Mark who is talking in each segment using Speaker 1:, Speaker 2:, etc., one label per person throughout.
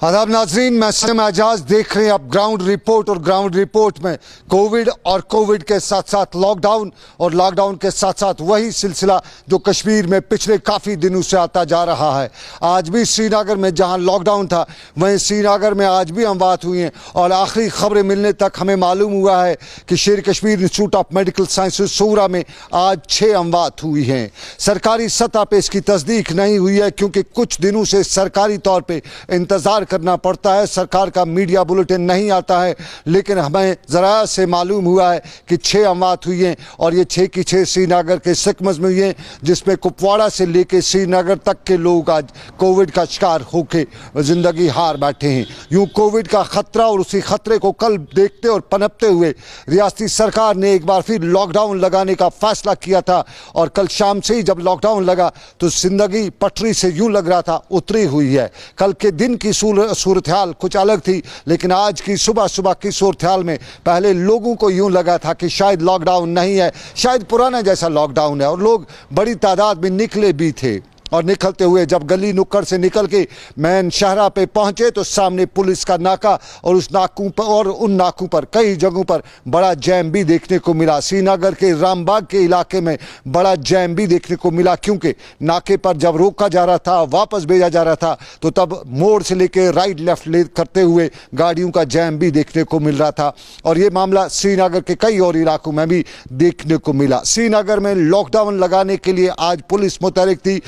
Speaker 1: आदाब नाजरीन, मैं सलीम एजाज देख रहे हैं अब ग्राउंड रिपोर्ट। और ग्राउंड रिपोर्ट में कोविड और कोविड के साथ साथ लॉकडाउन और लॉकडाउन के साथ साथ वही सिलसिला जो कश्मीर में पिछले काफ़ी दिनों से आता जा रहा है। आज भी श्रीनगर में जहां लॉकडाउन था वहीं श्रीनगर में आज भी अमवात हुई हैं और आखिरी खबरें मिलने तक हमें मालूम हुआ है कि Sher Kashmir Institute of Medical Sciences सोगरा में आज 6 अमवात हुई हैं। सरकारी सतह पर इसकी तस्दीक नहीं हुई है क्योंकि कुछ दिनों से सरकारी तौर पर इंतज़ार करना पड़ता है, सरकार का मीडिया बुलेटिन नहीं आता है। लेकिन हमें ज़रा से मालूम हुआ है कि 6 अमवात हुई हैं और ये 6 की 6 श्रीनगर के सिकमज में हुई हैं, जिसमें कुपवाड़ा से लेकर श्रीनगर तक के लोग आज कोविड का शिकार होकर ज़िंदगी हार बैठे हैं। यूँ कोविड का ख़तरा और उसी ख़तरे को कल देखते और पनपते हुए रियासती सरकार ने एक बार फिर लॉकडाउन लगाने का फैसला किया था। और कल शाम से ही जब लॉकडाउन लगा तो ज़िंदगी पटरी से यूँ लग रहा था उतरी हुई है। कल के दिन की सूरत हाल कुछ अलग थी, लेकिन आज की सुबह की सूरत हाल में पहले लोगों को यूं लगा था कि शायद लॉकडाउन नहीं है, शायद पुराना जैसा लॉकडाउन है। और लोग बड़ी तादाद में निकले भी थे और निकलते हुए जब गली नुक्कड़ से निकल के मैन शहरा पे पहुंचे तो सामने पुलिस का नाका और उस नाकों पर और उन नाकों पर कई जगहों पर बड़ा जैम भी देखने को मिला। श्रीनगर के रामबाग के इलाके में बड़ा जैम भी देखने को मिला क्योंकि नाके पर जब रोका जा रहा था, वापस भेजा जा रहा था, तो तब मोड़ से लेकर राइट लेफ्ट ले करते हुए गाड़ियों का जैम भी देखने को मिल रहा था। और ये मामला श्रीनगर के कई और इलाकों में भी देखने को मिला। श्रीनगर में लॉकडाउन लगाने के लिए आज पुलिस मुतहरिक थी,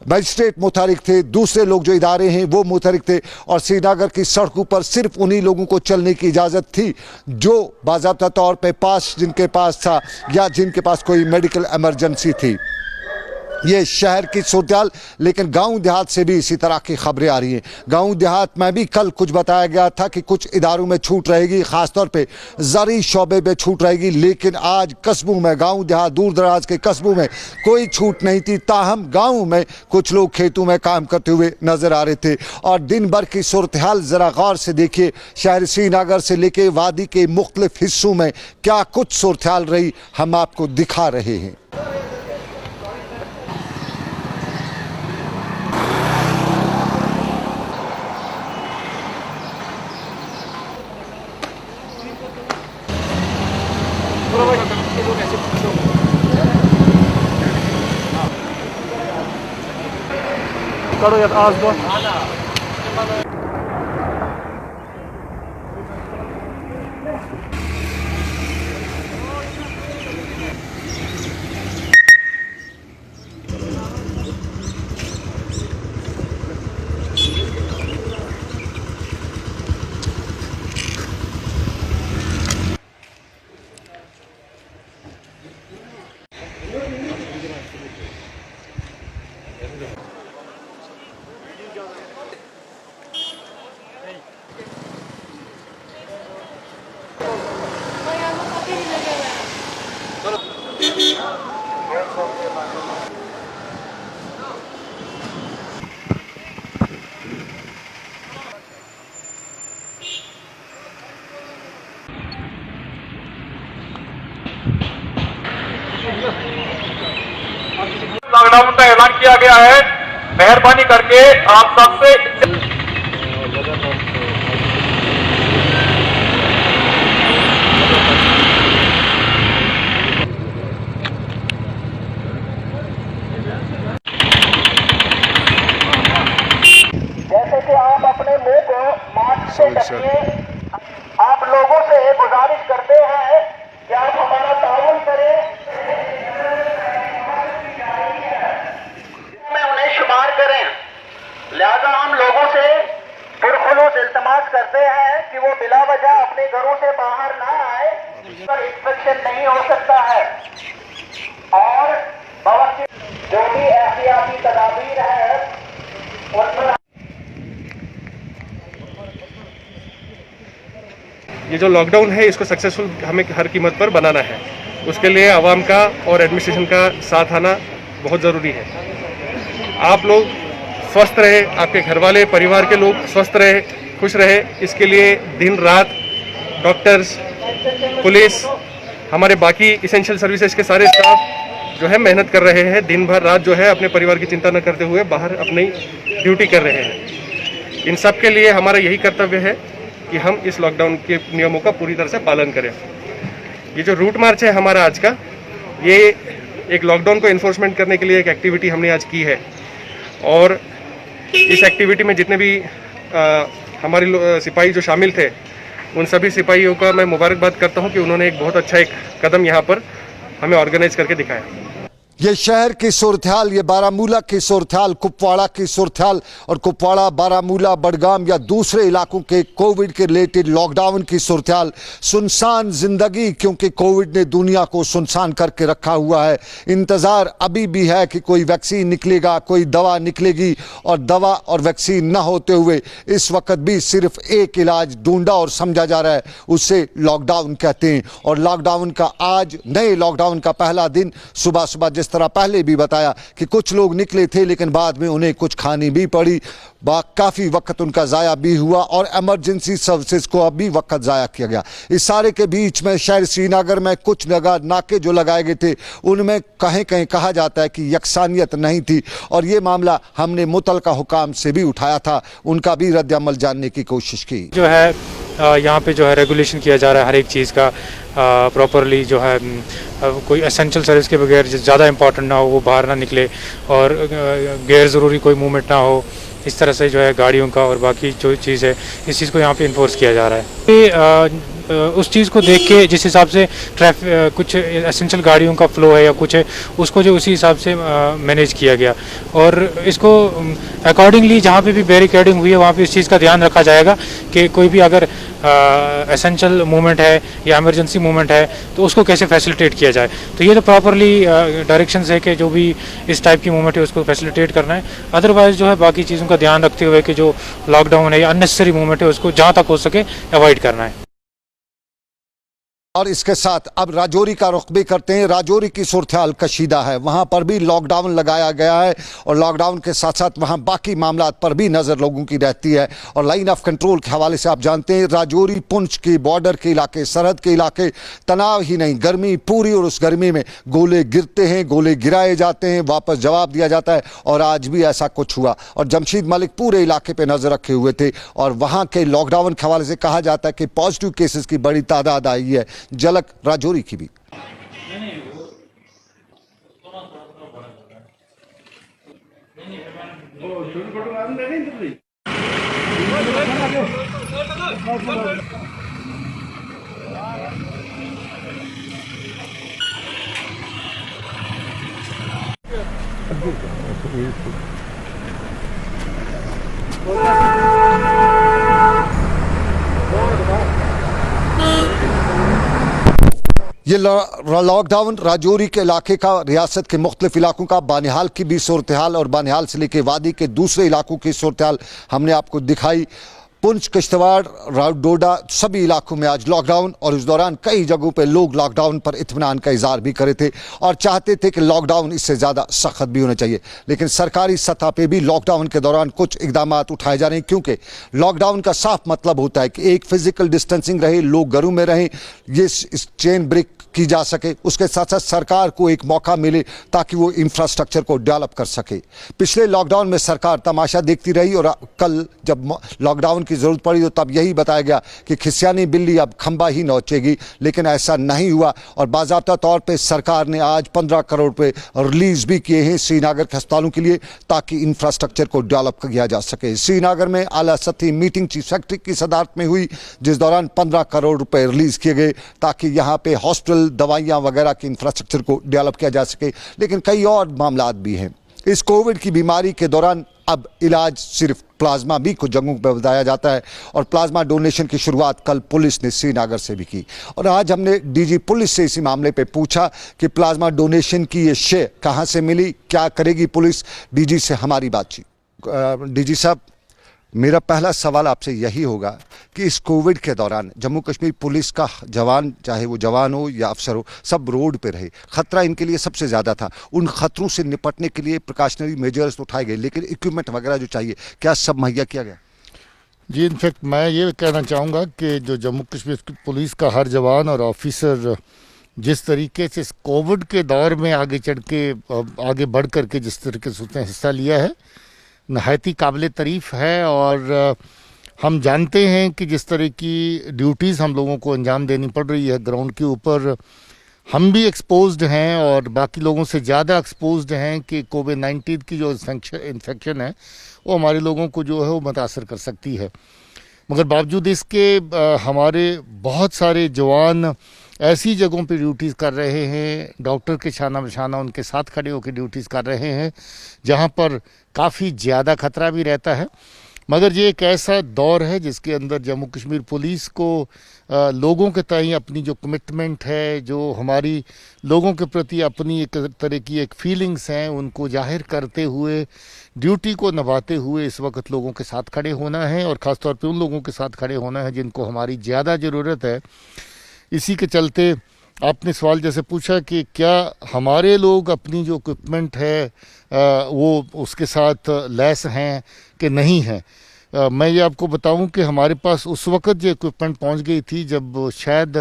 Speaker 1: मजिस्ट्रेट मुतहरिक थे, दूसरे लोग जो इदारे हैं वो मुतहरिक थे। और श्रीनगर की सड़कों पर सिर्फ उन्हीं लोगों को चलने की इजाज़त थी जो बाज़ाब्ता तौर पे पास जिनके पास था या जिनके पास कोई मेडिकल इमरजेंसी थी। ये शहर की सूरत, लेकिन गांव देहात से भी इसी तरह की खबरें आ रही हैं। गांव देहात में भी कल कुछ बताया गया था कि कुछ इदारों में छूट रहेगी, ख़ासतौर पे ज़रूरी शोबे में छूट रहेगी। लेकिन आज कस्बों में, गांव देहात दूर दराज के कस्बों में कोई छूट नहीं थी। ताहम गाँव में कुछ लोग खेतों में काम करते हुए नज़र आ रहे थे। और दिन भर की सूरत हाल ज़रा गौर से देखिए, शहर श्रीनगर से लेके वादी के मुख्तलिफ हिस्सों में क्या कुछ सूरत हाल रही, हम आपको दिखा रहे हैं।
Speaker 2: करो यार आज दो
Speaker 3: लॉकडाउन का ऐलान किया गया है। मेहरबानी करके आप सबसे जैसे कि आप अपने मुंह को मास्क से ढकिए। आप लोगों से गुजारिश करते हैं कि आप हमारा ताउन करें, लिहाजा हम लोगों से पुरखुलूस इल्तमास करते हैं कि वो बिला वजह अपने घरों से बाहर ना आए, जिस पर इंफेक्शन नहीं हो सकता है। और जो भी एहतियाती तदाबीर है उन पर
Speaker 2: ये जो लॉकडाउन है इसको सक्सेसफुल हमें हर कीमत पर बनाना है। उसके लिए आवाम का और एडमिनिस्ट्रेशन का साथ आना बहुत ज़रूरी है। आप लोग स्वस्थ रहे, आपके घर वाले परिवार के लोग स्वस्थ रहे, खुश रहे, इसके लिए दिन रात डॉक्टर्स, पुलिस, हमारे बाकी इसेंशियल सर्विसेज के सारे स्टाफ जो है मेहनत कर रहे हैं। दिन भर रात जो है अपने परिवार की चिंता न करते हुए बाहर अपनी ड्यूटी कर रहे हैं। इन सब के लिए हमारा यही कर्तव्य है कि हम इस लॉकडाउन के नियमों का पूरी तरह से पालन करें। ये जो रूट मार्च है हमारा आज का, ये एक लॉकडाउन को इन्फोर्समेंट करने के लिए एक एक्टिविटी हमने आज की है। और इस एक्टिविटी में जितने भी हमारे सिपाही जो शामिल थे, उन सभी सिपाहियों का मैं मुबारकबाद करता हूं कि उन्होंने एक बहुत अच्छा एक कदम यहाँ पर हमें ऑर्गेनाइज करके दिखाया।
Speaker 1: ये शहर की सूरत-ए-हाल, ये बारामूला की सूरत-ए-हाल, कुपवाड़ा की सूरत-ए-हाल और कुपवाड़ा, बारामूला, बडगाम या दूसरे इलाकों के कोविड के रिलेटेड लॉकडाउन की सूरत-ए-हाल। सुनसान जिंदगी, क्योंकि कोविड ने दुनिया को सुनसान करके रखा हुआ है। इंतजार अभी भी है कि कोई वैक्सीन निकलेगा, कोई दवा निकलेगी, और दवा और वैक्सीन न होते हुए इस वक्त भी सिर्फ एक इलाज ढूंढा और समझा जा रहा है, उसे लॉकडाउन कहते हैं। और लॉकडाउन का आज, नए लॉकडाउन का पहला दिन, सुबह सुबह जिस तरह पहले भी बताया कि कुछ लोग निकले थे लेकिन बाद में उन्हें कुछ खानी भी पड़ी, काफ़ी वक्त उनका ज़ाया भी हुआ और इमरजेंसी सर्विसेज को अभी वक्त ज़ाया किया गया। इस सारे के बीच में शहर श्रीनगर में कुछ जगह नाके जो लगाए गए थे उनमें कहीं कहीं कहा जाता है कि यकसानियत नहीं थी, और ये मामला हमने मुतलका हुकाम से भी उठाया था, उनका भी रद्द अमल जानने की कोशिश की।
Speaker 4: जो है यहाँ पे जो है रेगुलेशन किया जा रहा है हर एक चीज़ का प्रॉपरली, जो है कोई एसेंशियल सर्विस के बगैर ज़्यादा इंपॉर्टेंट ना हो वो बाहर ना निकले, और गैर ज़रूरी कोई मूवमेंट ना हो, इस तरह से जो है गाड़ियों का और बाकी जो चीज़ है इस चीज़ को यहाँ पे इन्फोर्स किया जा रहा है। उस चीज़ को देख के जिस हिसाब से कुछ एसेंशियल गाड़ियों का फ्लो है या कुछ है, उसको जो उसी हिसाब से मैनेज किया गया, और इसको अकॉर्डिंगली जहाँ पे भी बैरिकेडिंग हुई है वहाँ पे इस चीज़ का ध्यान रखा जाएगा कि कोई भी अगर एसेंशियल मूवमेंट है या इमरजेंसी मूवमेंट है तो उसको कैसे फैसिलिटेट किया जाए। तो ये तो प्रॉपरली डायरेक्शंस है कि जो भी इस टाइप की मूवमेंट है उसको फैसिलिटेट करना है। अदरवाइज जो है बाकी चीज़ों का ध्यान रखते हुए कि जो लॉकडाउन है या अननेसेसरी मूवमेंट है उसको जहाँ तक हो सके अवॉइड करना है।
Speaker 1: और इसके साथ अब राजौरी का रुख भी करते हैं। राजौरी की सूरत-ए-हाल कशीदा है, वहाँ पर भी लॉकडाउन लगाया गया है और लॉकडाउन के साथ साथ वहाँ बाकी मामलात पर भी नज़र लोगों की रहती है। और लाइन ऑफ कंट्रोल के हवाले से आप जानते हैं राजौरी पुंछ के बॉर्डर के इलाके, सरहद के इलाके, तनाव ही नहीं, गर्मी पूरी, और उस गर्मी में गोले गिरते हैं, गोले गिराए जाते हैं, वापस जवाब दिया जाता है, और आज भी ऐसा कुछ हुआ। और जमशेद मलिक पूरे इलाके पर नज़र रखे हुए थे, और वहाँ के लॉकडाउन के हवाले से कहा जाता है कि पॉजिटिव केसेस की बड़ी तादाद आई है। झलक राजौरी की भी। ये लॉकडाउन राजौरी के इलाके का, रियासत के मुख्तलिफ इलाकों का, बानिहाल की भी सूरत-ए-हाल और बानिहाल से लेकर वादी के दूसरे इलाकों की सूरत-ए-हाल हमने आपको दिखाई। पुंछ, किश्तवाड़, डोडा सभी इलाकों में आज लॉकडाउन, और इस दौरान कई जगहों पे लोग लॉकडाउन पर इत्मीनान का इजहार भी करे थे और चाहते थे कि लॉकडाउन इससे ज़्यादा सख्त भी होना चाहिए। लेकिन सरकारी सतह पे भी लॉकडाउन के दौरान कुछ इकदाम उठाए जा रहे हैं, क्योंकि लॉकडाउन का साफ मतलब होता है कि एक फिजिकल डिस्टेंसिंग रहे, लोग घरों में रहें, ये इस चेन ब्रेक की जा सके। उसके साथ साथ सरकार को एक मौका मिले ताकि वो इंफ्रास्ट्रक्चर को डेवलप कर सके। पिछले लॉकडाउन में सरकार तमाशा देखती रही, और कल जब लॉकडाउन की ज़रूरत पड़ी तो तब यही बताया गया कि खिसियानी बिल्ली अब खंबा ही नोचेगी, लेकिन ऐसा नहीं हुआ। और बाज़ाब्ता तौर पे सरकार ने आज 15 करोड़ रुपए रिलीज़ भी किए हैं श्रीनगर के अस्पतालों के लिए, ताकि इंफ्रास्ट्रक्चर को डेवलप किया जा सके। श्रीनगर में आला सतही मीटिंग चीफ सेक्रेटरी की सदारत में हुई, जिस दौरान 15 करोड़ रुपए रिलीज़ किए गए ताकि यहाँ पे हॉस्पिटल, दवाइयाँ वगैरह के इंफ्रास्ट्रक्चर को डेवलप किया जा सके। लेकिन कई और मामलात भी हैं। इस कोविड की बीमारी के दौरान अब इलाज सिर्फ प्लाज्मा भी कुछ जगहों पर बताया जाता है, और प्लाज्मा डोनेशन की शुरुआत कल पुलिस ने श्रीनगर से भी की। और आज हमने डीजी पुलिस से इसी मामले पे पूछा कि प्लाज्मा डोनेशन की ये शे कहाँ से मिली, क्या करेगी पुलिस। डीजी से हमारी बातचीत। डीजी साहब, मेरा पहला सवाल आपसे यही होगा कि इस कोविड के दौरान जम्मू कश्मीर पुलिस का जवान, चाहे वो जवान हो या अफसर हो, सब रोड पे रहे। खतरा इनके लिए सबसे ज़्यादा था। उन खतरों से निपटने के लिए प्रिकॉशनरी मेजर्स तो उठाए गए, लेकिन इक्विपमेंट वगैरह जो चाहिए, क्या सब मुहैया किया गया?
Speaker 5: जी, इनफैक्ट मैं ये कहना चाहूँगा कि जो जम्मू कश्मीर की पुलिस का हर जवान और ऑफिसर जिस तरीके से इस कोविड के दौर में आगे बढ़ कर के जिस तरीके से उसने हिस्सा लिया है, नहायती काबिल तारीफ़ है। और हम जानते हैं कि जिस तरह की ड्यूटीज़ हम लोगों को अंजाम देनी पड़ रही है ग्राउंड के ऊपर, हम भी एक्सपोज्ड हैं और बाकी लोगों से ज़्यादा एक्सपोज्ड हैं कि कोविड-19 की जो इन्फेक्शन है वो हमारे लोगों को जो है वो मुतासर कर सकती है। मगर बावजूद इसके हमारे बहुत सारे जवान ऐसी जगहों पे ड्यूटीज़ कर रहे हैं, डॉक्टर के शाना बशाना उनके साथ खड़े होकर ड्यूटीज़ कर रहे हैं, जहाँ पर काफ़ी ज़्यादा ख़तरा भी रहता है। मगर ये एक ऐसा दौर है जिसके अंदर जम्मू कश्मीर पुलिस को लोगों के तय अपनी जो कमिटमेंट है, जो हमारी लोगों के प्रति अपनी एक तरह की एक फीलिंग्स हैं, उनको जाहिर करते हुए ड्यूटी को निभाते हुए इस वक्त लोगों के साथ खड़े होना है और ख़ास तौर पे उन लोगों के साथ खड़े होना है जिनको हमारी ज़्यादा ज़रूरत है। इसी के चलते आपने सवाल जैसे पूछा कि क्या हमारे लोग अपनी जो इक्विपमेंट है वो उसके साथ लैस हैं कि नहीं हैं। मैं ये आपको बताऊं कि हमारे पास उस वक्त ये इक्विपमेंट पहुंच गई थी जब शायद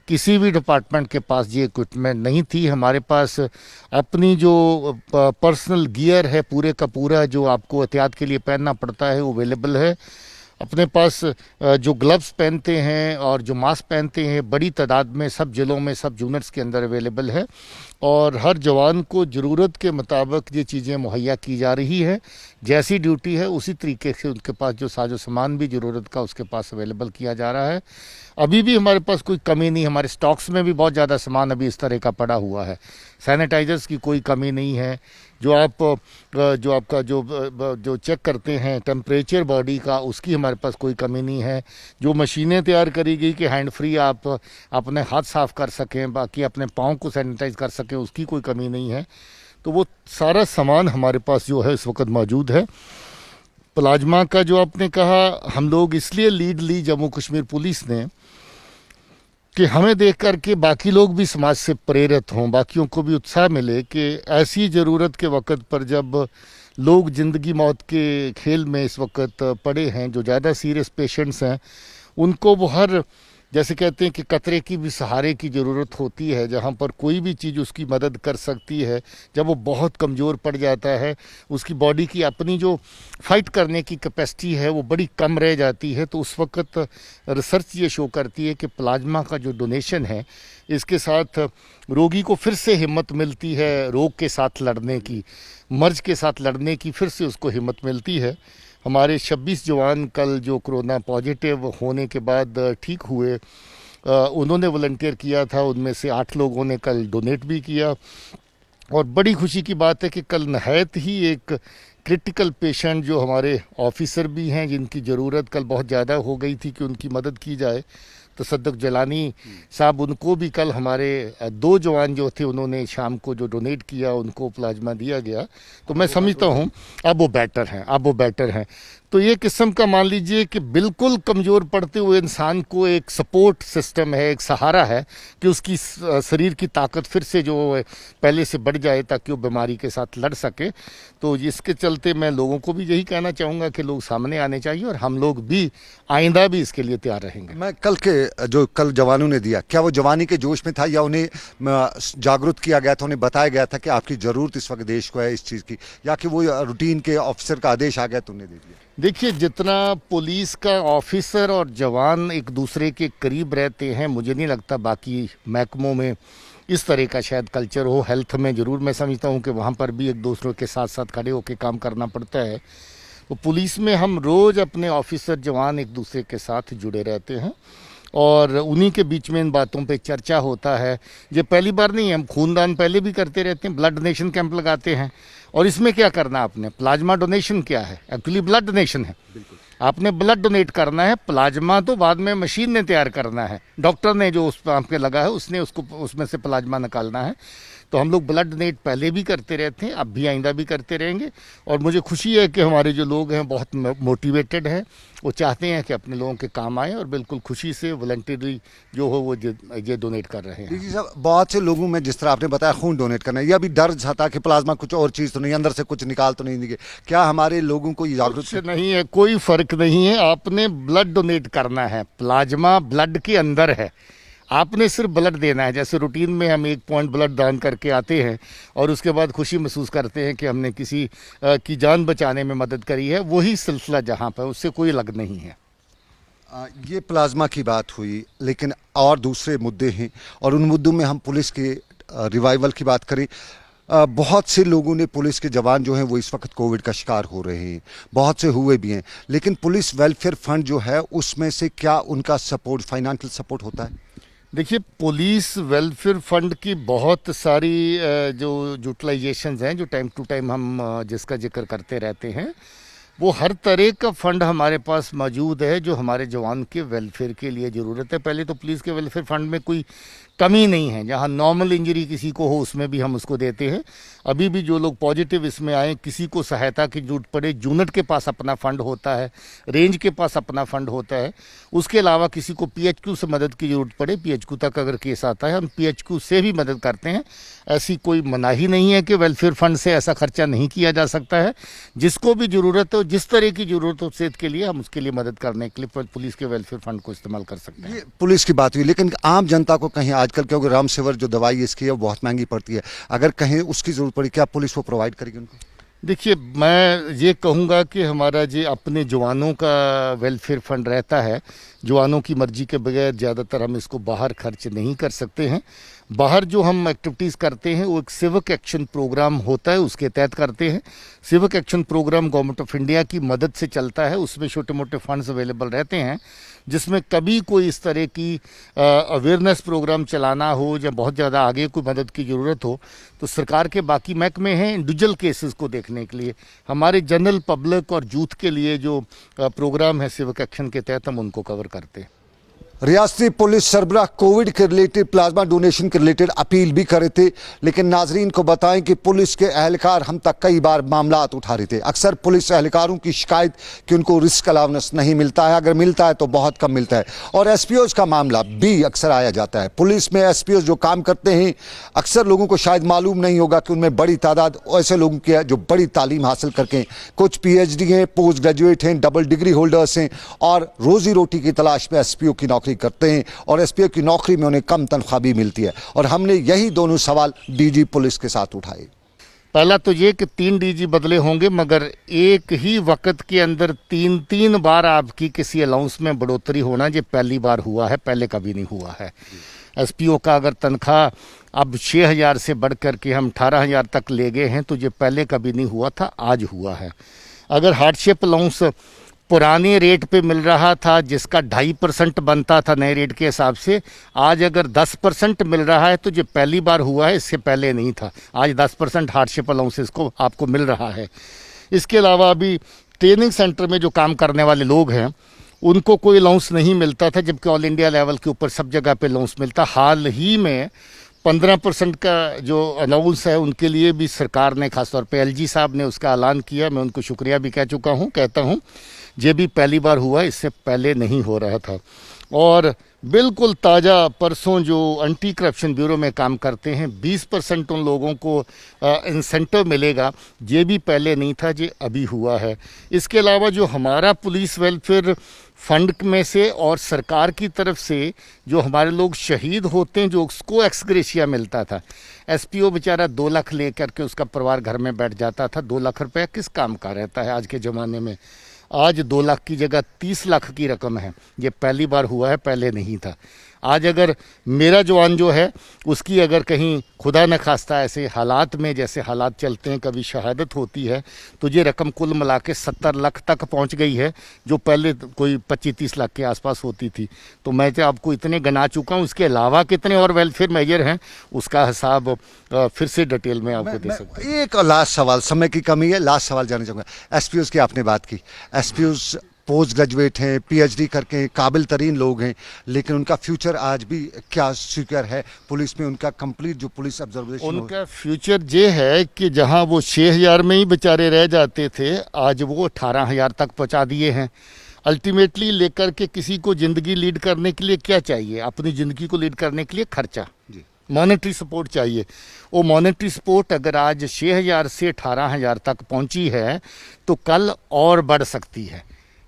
Speaker 5: किसी भी डिपार्टमेंट के पास ये इक्विपमेंट नहीं थी। हमारे पास अपनी जो पर्सनल गियर है पूरे का पूरा जो आपको एहतियात के लिए पहनना पड़ता है वो अवेलेबल है। अपने पास जो ग्लव्स पहनते हैं और जो मास्क पहनते हैं बड़ी तादाद में सब ज़िलों में सब यूनिट्स के अंदर अवेलेबल है और हर जवान को ज़रूरत के मुताबिक ये चीज़ें मुहैया की जा रही है। जैसी ड्यूटी है उसी तरीके से उनके पास जो साजो सामान भी ज़रूरत का उसके पास अवेलेबल किया जा रहा है। अभी भी हमारे पास कोई कमी नहीं, हमारे स्टॉक्स में भी बहुत ज़्यादा सामान अभी इस तरह का पड़ा हुआ है। सैनिटाइजर्स की कोई कमी नहीं है। जो आपका जो चेक करते हैं टेम्परेचर बॉडी का, उसकी हमारे पास कोई कमी नहीं है। जो मशीनें तैयार करी गई कि हैंड फ्री आप अपने हाथ साफ़ कर सकें, बाकी अपने पाँव को सैनिटाइज कर सकें, उसकी कोई कमी नहीं है। तो वो सारा सामान हमारे पास जो है इस वक्त मौजूद है। प्लाज्मा का जो आपने कहा, हम लोग इसलिए लीड ली जम्मू कश्मीर पुलिस ने कि हमें देख कर के बाकी लोग भी समाज से प्रेरित हों, बाकियों को भी उत्साह मिले कि ऐसी ज़रूरत के वक्त पर जब लोग ज़िंदगी मौत के खेल में इस वक्त पड़े हैं, जो ज़्यादा सीरियस पेशेंट्स हैं, उनको वो हर जैसे कहते हैं कि कतरे की भी सहारे की ज़रूरत होती है। जहाँ पर कोई भी चीज़ उसकी मदद कर सकती है, जब वो बहुत कमज़ोर पड़ जाता है, उसकी बॉडी की अपनी जो फाइट करने की कैपेसिटी है वो बड़ी कम रह जाती है, तो उस वक्त रिसर्च ये शो करती है कि प्लाज्मा का जो डोनेशन है इसके साथ रोगी को फिर से हिम्मत मिलती है रोग के साथ लड़ने की, मर्ज के साथ लड़ने की फिर से उसको हिम्मत मिलती है। हमारे 26 जवान कल जो कोरोना पॉजिटिव होने के बाद ठीक हुए, उन्होंने वॉलंटियर किया था, उनमें से 8 लोगों ने कल डोनेट भी किया। और बड़ी खुशी की बात है कि कल नहायत ही एक क्रिटिकल पेशेंट जो हमारे ऑफिसर भी हैं जिनकी ज़रूरत कल बहुत ज़्यादा हो गई थी कि उनकी मदद की जाए, तो सद्दक जलानी साहब, उनको भी कल हमारे 2 जवान जो थे उन्होंने शाम को जो डोनेट किया उनको प्लाज्मा दिया गया। तो मैं समझता हूँ अब वो बेटर हैं। तो ये किस्म का मान लीजिए कि बिल्कुल कमज़ोर पड़ते हुए इंसान को एक सपोर्ट सिस्टम है, एक सहारा है कि उसकी शरीर की ताकत फिर से जो पहले से बढ़ जाए ताकि वो बीमारी के साथ लड़ सके। तो इसके चलते मैं लोगों को भी यही कहना चाहूँगा कि लोग सामने आने चाहिए और हम लोग भी आइंदा भी इसके लिए तैयार रहेंगे।
Speaker 1: मैं कल जवानों ने दिया, क्या वो जवानी के जोश में था या उन्हें जागरूक किया गया था, उन्हें बताया गया था कि आपकी ज़रूरत इस वक्त देश को है इस चीज़ की, या कि वो रूटीन के ऑफिसर का आदेश आ गया तो उन्हें दे दिया?
Speaker 5: देखिए, जितना पुलिस का ऑफिसर और जवान एक दूसरे के करीब रहते हैं, मुझे नहीं लगता बाकी महकमों में इस तरह का शायद कल्चर हो। हेल्थ में ज़रूर मैं समझता हूँ कि वहाँ पर भी एक दूसरे के साथ साथ खड़े होकर काम करना पड़ता है। तो पुलिस में हम रोज़ अपने ऑफिसर जवान एक दूसरे के साथ जुड़े रहते हैं और उन्हीं के बीच में इन बातों पे चर्चा होता है। ये पहली बार नहीं है, हम खूनदान पहले भी करते रहते हैं, ब्लड डोनेशन कैंप लगाते हैं। और इसमें क्या करना आपने, प्लाज्मा डोनेशन क्या है, एक्चुअली ब्लड डोनेशन है। आपने ब्लड डोनेट करना है, प्लाज्मा तो बाद में मशीन ने तैयार करना है, डॉक्टर ने जो उस पर आपके लगा है उसने उसको उसमें से प्लाज्मा निकालना है। तो हम लोग ब्लड डोनेट पहले भी करते रहते हैं, अब भी आइंदा भी करते रहेंगे। और मुझे खुशी है कि हमारे जो लोग हैं बहुत मोटिवेटेड हैं, वो चाहते हैं कि अपने लोगों के काम आए और बिल्कुल खुशी से वॉलंटरी जो हो वो ये डोनेट कर रहे हैं।
Speaker 1: जी साहब, बहुत से लोगों में जिस तरह आपने बताया खून डोनेट करना है, यह भी डर था कि प्लाज्मा कुछ और चीज़ तो नहीं, अंदर से कुछ निकाल तो नहीं देंगे, क्या हमारे लोगों को ये जागरूक
Speaker 5: नहीं है? कोई फ़र्क नहीं है, आपने ब्लड डोनेट करना है, प्लाज्मा ब्लड के अंदर है। आपने सिर्फ ब्लड देना है। जैसे रूटीन में हम 1 पॉइंट ब्लड दान करके आते हैं और उसके बाद खुशी महसूस करते हैं कि हमने किसी की जान बचाने में मदद करी है, वही सिलसिला जहाँ पर, उससे कोई अलग नहीं है।
Speaker 1: ये प्लाज्मा की बात हुई, लेकिन और दूसरे मुद्दे हैं और उन मुद्दों में हम पुलिस के रिवाइवल की बात करें। बहुत से लोगों ने, पुलिस के जवान जो हैं वो इस वक्त कोविड का शिकार हो रहे हैं, बहुत से हुए भी हैं, लेकिन पुलिस वेलफेयर फंड जो है उसमें से क्या उनका सपोर्ट, फाइनेंशियल सपोर्ट होता है?
Speaker 5: देखिए, पुलिस वेलफेयर फंड की बहुत सारी जो यूटिलाइजेशंस हैं, जो टाइम टू टाइम हम जिसका जिक्र करते रहते हैं, वो हर तरह का फंड हमारे पास मौजूद है जो हमारे जवान के वेलफेयर के लिए ज़रूरत है। पहले तो पुलिस के वेलफेयर फंड में कोई कमी नहीं है, जहाँ नॉर्मल इंजरी किसी को हो उसमें भी हम उसको देते हैं। अभी भी जो लोग पॉजिटिव इसमें आए, किसी को सहायता की जरूरत पड़े, यूनिट के पास अपना फ़ंड होता है, रेंज के पास अपना फ़ंड होता है। उसके अलावा किसी को पीएचक्यू से मदद की ज़रूरत पड़े, पीएचक्यू तक अगर केस आता है, हम पीएचक्यू से भी मदद करते हैं। ऐसी कोई मनाही नहीं है कि वेलफेयर फंड से ऐसा खर्चा नहीं किया जा सकता है। जिसको भी ज़रूरत हो, जिस तरह की ज़रूरत हो सेहत के लिए, हम उसके लिए मदद करने के लिए पुलिस के वेलफेयर फंड को इस्तेमाल कर सकते हैं।
Speaker 1: ये पुलिस की बात हुई, लेकिन आम जनता को कहीं आजकल, क्योंकि रामसेवर जो दवाई इसकी है वो बहुत महंगी पड़ती है, अगर कहीं उसकी ज़रूरत पड़ी, क्या पुलिस वो प्रोवाइड करेगी उनको?
Speaker 5: देखिए, मैं ये कहूँगा कि हमारा जो अपने जवानों का वेलफेयर फंड रहता है, जवानों की मर्जी के बगैर ज़्यादातर हम इसको बाहर खर्च नहीं कर सकते हैं। बाहर जो हम एक्टिविटीज़ करते हैं वो एक सिविक एक्शन प्रोग्राम होता है, उसके तहत करते हैं। Civic action program government of India की मदद से चलता है, उसमें छोटे मोटे फंड्स अवेलेबल रहते हैं, जिसमें कभी कोई इस तरह की अवेयरनेस प्रोग्राम चलाना हो या बहुत ज़्यादा आगे कोई मदद की ज़रूरत हो, तो सरकार के बाकी महकमे हैं इंडिविजुअल केसेस को देखने के लिए। हमारे जनरल पब्लिक और यूथ के लिए जो प्रोग्राम है सिविक एक्शन के तहत, हम उनको कवर करते हैं।
Speaker 1: रियासती पुलिस सरबराह कोविड के रिलेटेड, प्लाज्मा डोनेशन के रिलेटेड अपील भी करे थे, लेकिन नाजरीन को बताएं कि पुलिस के एहलकार हम तक कई बार मामला उठा रहे थे। अक्सर पुलिस एहलकारों की शिकायत कि उनको रिस्क अलाउंस नहीं मिलता है, अगर मिलता है तो बहुत कम मिलता है, और एसपीओज का मामला भी अक्सर आया जाता है। पुलिस में एसपीओज जो काम करते हैं, अक्सर लोगों को शायद मालूम नहीं होगा कि उनमें बड़ी तादाद ऐसे लोगों की है जो बड़ी तालीम हासिल करके, कुछ पीएचडी हैं, पोस्ट ग्रेजुएट हैं, डबल डिग्री होल्डर्स हैं, और रोजी रोटी की तलाश में एसपीओ की नौकरी करते हैं, और एसपीओ की नौकरी में उन्हें कम तनख्वाह भी मिलती है। और हमने यही दोनों सवाल डीजी पुलिस के साथ उठाए।
Speaker 5: पहला तो ये कि 3 डीजी बदले होंगे, मगर एक ही वक्त के अंदर 3 बार आपकी किसी अलाउंस में बढ़ोतरी होना, ये पहली बार हुआ है, पहले कभी नहीं हुआ है। एसपीओ का अगर तनख्वाह अब 6,000 से बढ़ कर के हम 18,000 तक ले गए हैं, तो ये पहले कभी नहीं हुआ था, आज हुआ है। अगर हार्डशिप अलाउंस पुराने रेट पे मिल रहा था, जिसका 2.5% बनता था नए रेट के हिसाब से, आज अगर 10% मिल रहा है, तो ये पहली बार हुआ है, इससे पहले नहीं था। आज 10% हार्डशिप अलाउंसेस को आपको मिल रहा है। इसके अलावा अभी ट्रेनिंग सेंटर में जो काम करने वाले लोग हैं, उनको कोई अलाउंस नहीं मिलता था, जबकि ऑल इंडिया लेवल के ऊपर सब जगह पे अलाउंस मिलता। हाल ही में 15% का जो अलाउंस है उनके लिए भी सरकार ने, खासतौर पे एलजी साहब ने उसका ऐलान किया। मैं उनको शुक्रिया भी कहता हूँ। ये भी पहली बार हुआ, इससे पहले नहीं हो रहा था। और बिल्कुल ताज़ा परसों जो एंटी करप्शन ब्यूरो में काम करते हैं, 20% उन लोगों को इंसेंटिव मिलेगा, ये भी पहले नहीं था, ये अभी हुआ है। इसके अलावा जो हमारा पुलिस वेलफेयर फंड में से और सरकार की तरफ से जो हमारे लोग शहीद होते हैं, जो उसको एक्सग्रेशिया मिलता था, एसपीओ बेचारा 2 लाख ले करके उसका परिवार घर में बैठ जाता था। 2 लाख रुपया किस काम का रहता है आज के ज़माने में? आज 2 लाख की जगह 30 लाख की रकम है। ये पहली बार हुआ है, पहले नहीं था। आज अगर मेरा जवान जो है उसकी अगर कहीं खुदा न खास्ता ऐसे हालात में, जैसे हालात चलते हैं, कभी शहादत होती है, तो ये रकम कुल मिला के 70 लाख तक पहुंच गई है, जो पहले कोई 25-30 लाख के आसपास होती थी। तो मैं तो आपको इतने गिना चुका हूँ, इसके अलावा कितने और वेलफेयर मेजर हैं उसका हिसाब फिर से डिटेल में आपको दे सकता हूँ।
Speaker 1: एक लास्ट सवाल, समय की कमी है, लास्ट सवाल जानना चाहूँगा। एसपीओज की आपने बात की, एसपीओज पोस्ट ग्रेजुएट हैं, पीएचडी करके काबिल तरीन लोग हैं, लेकिन उनका फ्यूचर आज भी क्या सिक्योर है पुलिस में? उनका कंप्लीट जो पुलिस ऑब्जर्वेशन,
Speaker 5: उनका फ्यूचर ये है कि जहां वो 6,000 में ही बेचारे रह जाते थे, आज वो 18,000 तक पहुंचा दिए हैं। अल्टीमेटली लेकर के किसी को ज़िंदगी लीड करने के लिए क्या चाहिए? अपनी ज़िंदगी को लीड करने के लिए खर्चा, मॉनेटरी सपोर्ट चाहिए। वो मॉनेटरी सपोर्ट अगर आज 6,000 से 18,000 तक पहुंची है, तो कल और बढ़ सकती है।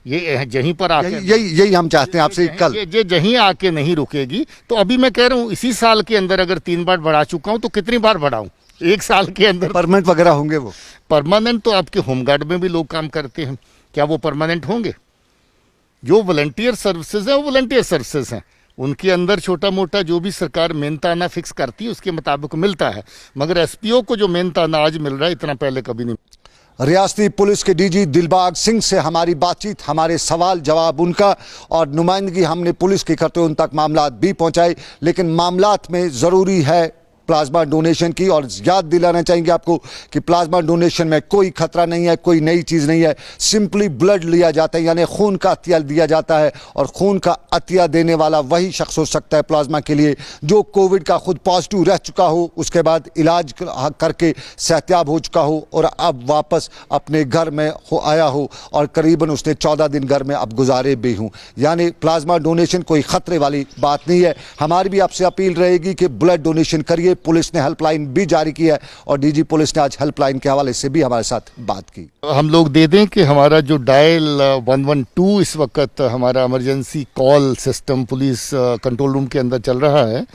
Speaker 5: ये यहीं पर आके
Speaker 1: यही हम चाहते हैं आपसे कल।
Speaker 5: ये यहीं आके नहीं रुकेगी। तो अभी मैं कह रहा हूँ इसी साल के अंदर अगर 3 बार बढ़ा चुका हूँ तो कितनी बार बढ़ाऊं? 1 साल के अंदर
Speaker 1: परमानेंट वगैरह होंगे वो?
Speaker 5: परमानेंट तो आपके होमगार्ड में भी लोग काम करते हैं, क्या वो परमानेंट होंगे? जो वॉलंटियर सर्विसेज है वो वॉलंटियर सर्विसेज हैं, उनके अंदर छोटा मोटा जो भी सरकार मेहनताना फिक्स करती है उसके मुताबिक मिलता है, मगर एसपीओ को जो मेहनताना आज मिल रहा है इतना पहले कभी नहीं।
Speaker 1: रियासती पुलिस के डीजी दिलबाग सिंह से हमारी बातचीत, हमारे सवाल जवाब उनका और नुमाइंदगी हमने पुलिस की करते हुए उन तक मामलात भी पहुंचाए। लेकिन मामलात में ज़रूरी है प्लाज्मा डोनेशन की, और याद दिलाना चाहेंगे आपको कि प्लाज्मा डोनेशन में कोई खतरा नहीं है, कोई नई चीज़ नहीं है। सिंपली ब्लड लिया जाता है, यानी खून का अतिया दिया जाता है, और खून का अतिया देने वाला वही शख्स हो सकता है प्लाज्मा के लिए जो कोविड का खुद पॉजिटिव रह चुका हो, उसके बाद इलाज करके सेहतयाब हो चुका हो और अब वापस अपने घर में आया हो और करीबन उसने 14 दिन घर में अब गुजारे भी हों। यानी प्लाज्मा डोनेशन कोई ख़तरे वाली बात नहीं है। हमारी भी आपसे अपील रहेगी कि ब्लड डोनेशन करिए। पुलिस ने हेल्पलाइन भी जारी की है और डीजी पुलिस ने आज हेल्पलाइन के हवाले से भी हमारे साथ बात की।
Speaker 5: हम लोग दे दें कि हमारा जो डायल 112 इस वक्त हमारा emergency call system police control room के अंदर चल रहा है,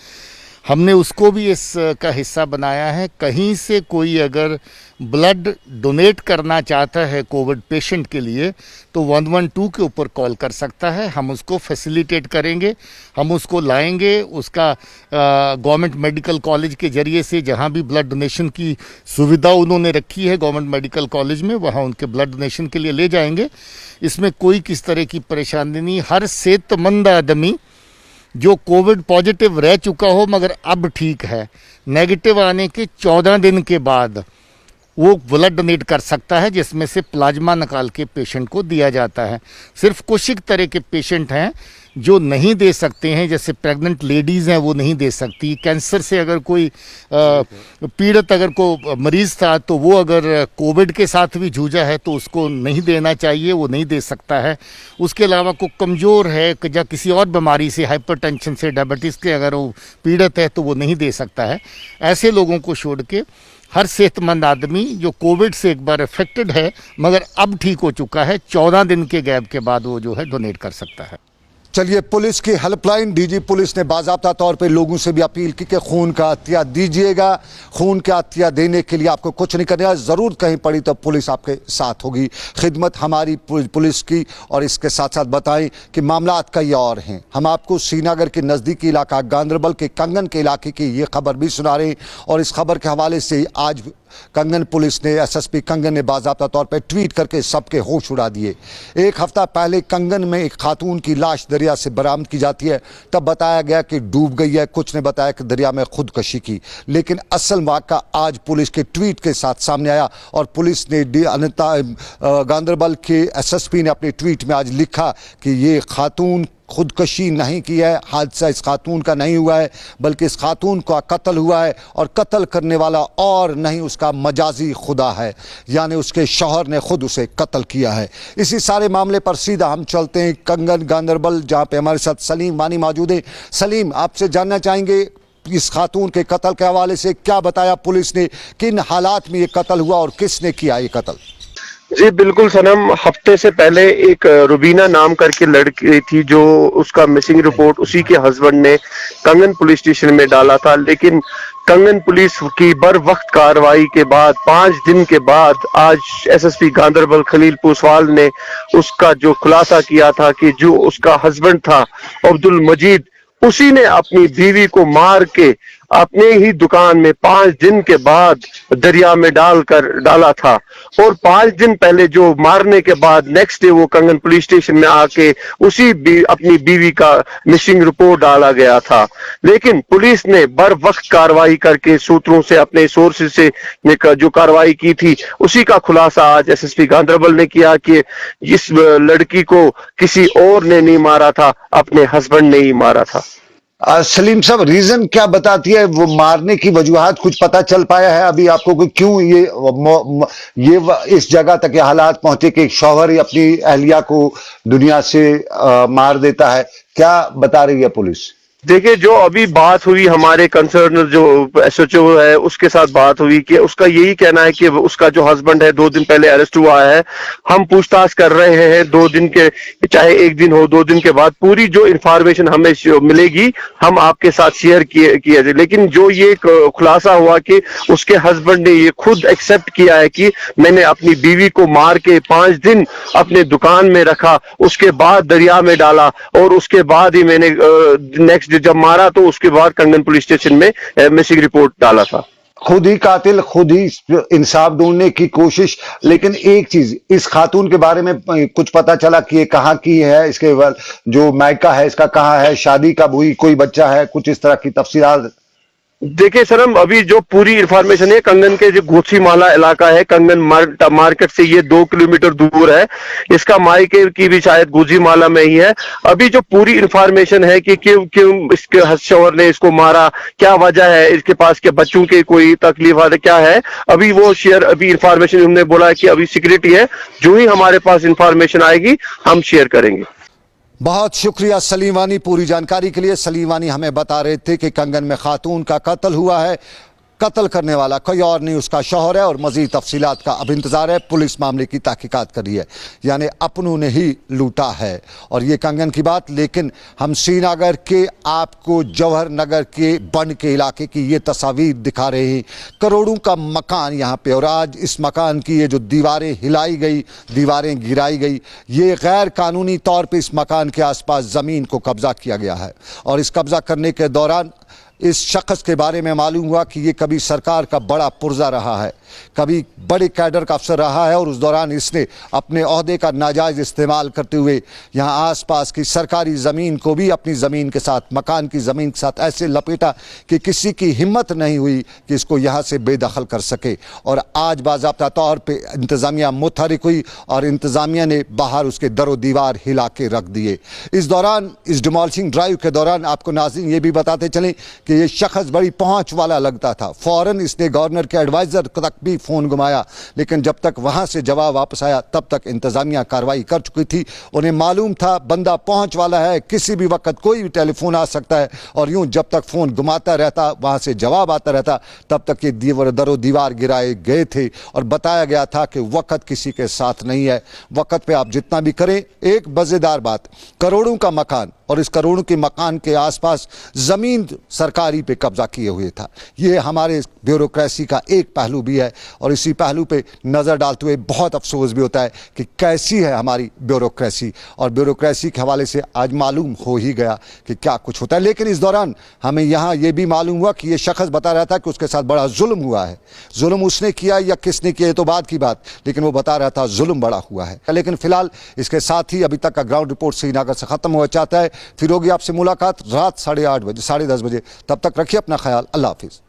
Speaker 5: हमने उसको भी इसका हिस्सा बनाया है। कहीं से कोई अगर ब्लड डोनेट करना चाहता है कोविड पेशेंट के लिए तो 112 के ऊपर कॉल कर सकता है, हम उसको फैसिलिटेट करेंगे, हम उसको लाएंगे। उसका गवर्नमेंट मेडिकल कॉलेज के ज़रिए से जहां भी ब्लड डोनेशन की सुविधा उन्होंने रखी है गवर्नमेंट मेडिकल कॉलेज में, वहां उनके ब्लड डोनेशन के लिए ले जाएंगे। इसमें कोई किस तरह की परेशानी नहीं। हर सेहतमंद आदमी जो कोविड पॉजिटिव रह चुका हो मगर अब ठीक है, नेगेटिव आने के 14 दिन के बाद वो ब्लड डोनेट कर सकता है, जिसमें से प्लाज्मा निकाल के पेशेंट को दिया जाता है। सिर्फ कुछ एक तरह के पेशेंट हैं जो नहीं दे सकते हैं, जैसे प्रेग्नेंट लेडीज़ हैं वो नहीं दे सकती। कैंसर से अगर कोई पीड़ित अगर को मरीज़ था तो वो अगर कोविड के साथ भी जूझा है तो उसको नहीं देना चाहिए, वो नहीं दे सकता है। उसके अलावा कोई कमज़ोर है या किसी और बीमारी से, हाइपरटेंशन से, डायबिटीज़ के अगर वो पीड़ित है तो वो नहीं दे सकता है। ऐसे लोगों को छोड़ के हर सेहतमंद आदमी जो कोविड से एक बार अफेक्टेड है मगर अब ठीक हो चुका है, 14 दिन के गैप के बाद वो जो है डोनेट कर सकता है।
Speaker 1: चलिए, पुलिस की हेल्पलाइन, डीजी पुलिस ने बाज़ाब्ता तौर पे लोगों से भी अपील की कि खून का अतिया दीजिएगा। खून का अतिया देने के लिए आपको कुछ नहीं करना, ज़रूरत कहीं पड़ी तो पुलिस आपके साथ होगी। खिदमत हमारी पुलिस की। और इसके साथ साथ बताएं कि मामलात कई और हैं। हम आपको श्रीनगर के नज़दीकी इलाका गांदरबल के कंगन के इलाके की ये खबर भी सुना रहे हैं और इस खबर के हवाले से आज कंगन पुलिस ने, एसएसपी कंगन ने बाज़ाब्ता तौर पर ट्वीट करके सबके होश उड़ा दिए। एक हफ्ता पहले कंगन में एक खातून की लाश दरिया से बरामद की जाती है, तब बताया गया कि डूब गई है, कुछ ने बताया कि दरिया में खुदकशी की। लेकिन असल वाक़ा आज पुलिस के ट्वीट के साथ सामने आया और पुलिस ने गांदरबल के एसएसपी ने अपने ट्वीट में आज लिखा कि ये खातून खुदकशी नहीं की है, हादसा इस खातून का नहीं हुआ है बल्कि इस खातून का कत्ल हुआ है और कत्ल करने वाला और नहीं उसका मजाजी खुदा है, यानी उसके शौहर ने खुद उसे कत्ल किया है। इसी सारे मामले पर सीधा हम चलते हैं कंगन गांदरबल, जहां पे हमारे साथ सलीम वानी मौजूद है। सलीम, आपसे जानना चाहेंगे इस खातून के कत्ल के हवाले से क्या बताया पुलिस ने, किन हालात में ये कत्ल हुआ और किसने किया ये कत्ल?
Speaker 6: जी बिल्कुल सनम, हफ्ते से पहले एक रुबीना नाम करके लड़की थी जो उसका मिसिंग रिपोर्ट उसी के हस्बैंड ने कंगन पुलिस स्टेशन में डाला था, लेकिन कंगन पुलिस की बर वक्त कार्रवाई के बाद 5 दिन के बाद आज एसएसपी गांदरबल खलील पूसवाल ने उसका जो खुलासा किया था कि जो उसका हस्बैंड था अब्दुल मजीद, उसी ने अपनी बीवी को मार के अपने ही दुकान में 5 दिन के बाद दरिया में डाला था। और 5 दिन पहले जो मारने के बाद नेक्स्ट डे वो कंगन पुलिस स्टेशन में आके अपनी बीवी का मिसिंग रिपोर्ट डाला गया था। लेकिन पुलिस ने बर वक्त कार्रवाई करके सूत्रों से, अपने सोर्सेज से जो कार्रवाई की थी उसी का खुलासा आज एसएसपी गांदरबल ने किया कि इस लड़की को किसी और ने नहीं मारा था, अपने हस्बैंड ने ही मारा था।
Speaker 1: सलीम साहब, रीजन क्या बताती है वो मारने की वजूहात, कुछ पता चल पाया है अभी आपको कि क्यों ये इस जगह तक ये हालात पहुंचे कि एक शौहर अपनी अहलिया को दुनिया से मार देता है? क्या बता रही है पुलिस?
Speaker 6: देखिए, जो अभी बात हुई हमारे कंसर्न जो एसएचओ है उसके साथ बात हुई कि उसका यही कहना है कि उसका जो हस्बैंड है 2 दिन पहले अरेस्ट हुआ है। हम पूछताछ कर रहे हैं 2 दिन के, चाहे 1 दिन हो 2 दिन के बाद पूरी जो इंफॉर्मेशन हमें मिलेगी हम आपके साथ शेयर किया जाए। लेकिन जो ये खुलासा हुआ कि उसके हस्बैंड ने ये खुद एक्सेप्ट किया है कि मैंने अपनी बीवी को मार के 5 दिन अपने दुकान में रखा, उसके बाद दरिया में डाला और उसके बाद ही मैंने नेक्स्ट जब मारा तो उसके बाद कंगन पुलिस स्टेशन में मिसिंग रिपोर्ट डाला था।
Speaker 1: खुद ही कातिल, खुद ही इंसाफ ढूंढने की कोशिश। लेकिन एक चीज, इस खातून के बारे में कुछ पता चला कि ये कहाँ की है, इसके बाद जो मायका है इसका कहाँ है, शादी कब हुई, कोई बच्चा है, कुछ इस तरह की तफसीलात?
Speaker 6: देखिए सनम, अभी जो पूरी इंफॉर्मेशन है, कंगन के जो गोसीमाला इलाका है, कंगन मार्केट से ये 2 किलोमीटर दूर है। इसका मायके की भी शायद गोजीमाला में ही है। अभी जो पूरी इंफॉर्मेशन है कि क्यों इसके शौहर ने इसको मारा, क्या वजह है, इसके पास के बच्चों के कोई तकलीफ है क्या है, अभी वो शेयर, अभी इंफॉर्मेशन उन्होंने बोला है कि अभी सिक्योरिटी है, जो ही हमारे पास इंफॉर्मेशन आएगी हम शेयर करेंगे।
Speaker 1: बहुत शुक्रिया सलीम वानी पूरी जानकारी के लिए। सलीम वानी हमें बता रहे थे कि कंगन में खातून का कत्ल हुआ है, कत्ल करने वाला कोई और नहीं उसका शौहर है और मजीद तफसीलात का अब इंतजार है। पुलिस मामले की तहकीकात कर रही है, यानी अपनों ने ही लूटा है। और ये कंगन की बात, लेकिन हम श्रीनगर के आपको जवाहर नगर के बंड के इलाके की ये तस्वीर दिखा रहे हैं। करोड़ों का मकान यहाँ पे, और आज इस मकान की ये जो दीवारें हिलाई गई, दीवारें गिराई गई, ये गैर कानूनी तौर पर इस मकान के आसपास ज़मीन को कब्जा किया गया है। और इस कब्जा करने के दौरान इस शख्स के बारे में मालूम हुआ कि ये कभी सरकार का बड़ा पुर्जा रहा है, कभी बड़े कैडर का अफसर रहा है, और उस दौरान इसने अपने ओहदे का नाजायज़ इस्तेमाल करते हुए यहाँ आसपास की सरकारी ज़मीन को भी अपनी ज़मीन के साथ, मकान की ज़मीन के साथ ऐसे लपेटा कि किसी की हिम्मत नहीं हुई कि इसको यहाँ से बेदखल कर सके। और आज बाज़ाब्ता तौर पर इंतज़ामिया मुतहरिक हुई और इंतज़ामिया ने बाहर उसके दरो दीवार हिला के रख दिए। इस दौरान, इस डिमोलिशिंग ड्राइव के दौरान आपको नाज़रीन ये भी बताते चलें कि ये शख्स बड़ी पहुंच वाला लगता था। फौरन इसने गवर्नर के एडवाइज़र तक भी फ़ोन घुमाया, लेकिन जब तक वहाँ से जवाब वापस आया तब तक इंतज़ामिया कार्रवाई कर चुकी थी। उन्हें मालूम था बंदा पहुंच वाला है, किसी भी वक्त कोई भी टेलीफोन आ सकता है, और यूं जब तक फ़ोन घुमाता रहता, वहाँ से जवाब आता रहता, तब तक ये दरो दीवार गिराए गए थे। और बताया गया था कि वक्त किसी के साथ नहीं है, वक्त पे आप जितना भी करें। एक मज़ेदार बात, करोड़ों का मकान, और इस करोड़ों के मकान के आसपास ज़मीन सरकारी पे कब्जा किए हुए था। ये हमारे ब्यूरोक्रेसी का एक पहलू भी है, और इसी पहलू पे नज़र डालते हुए बहुत अफसोस भी होता है कि कैसी है हमारी ब्यूरोक्रेसी। और ब्यूरोक्रेसी के हवाले से आज मालूम हो ही गया कि क्या कुछ होता है। लेकिन इस दौरान हमें यहाँ ये भी मालूम हुआ कि ये शख्स बता रहा था कि उसके साथ बड़ा जुल्म हुआ है। जुल्म उसने किया या किसने किया, तो बाद की बात, लेकिन वो बता रहा था जुल्म बड़ा हुआ है। लेकिन फिलहाल इसके साथ ही अभी तक का ग्राउंड रिपोर्ट श्रीनगर से ख़त्म हो चाहता है। फिर होगी आपसे मुलाकात रात 8:30 बजे, 10:30 बजे। तब तक रखिए अपना ख्याल। अल्लाह हाफिज़।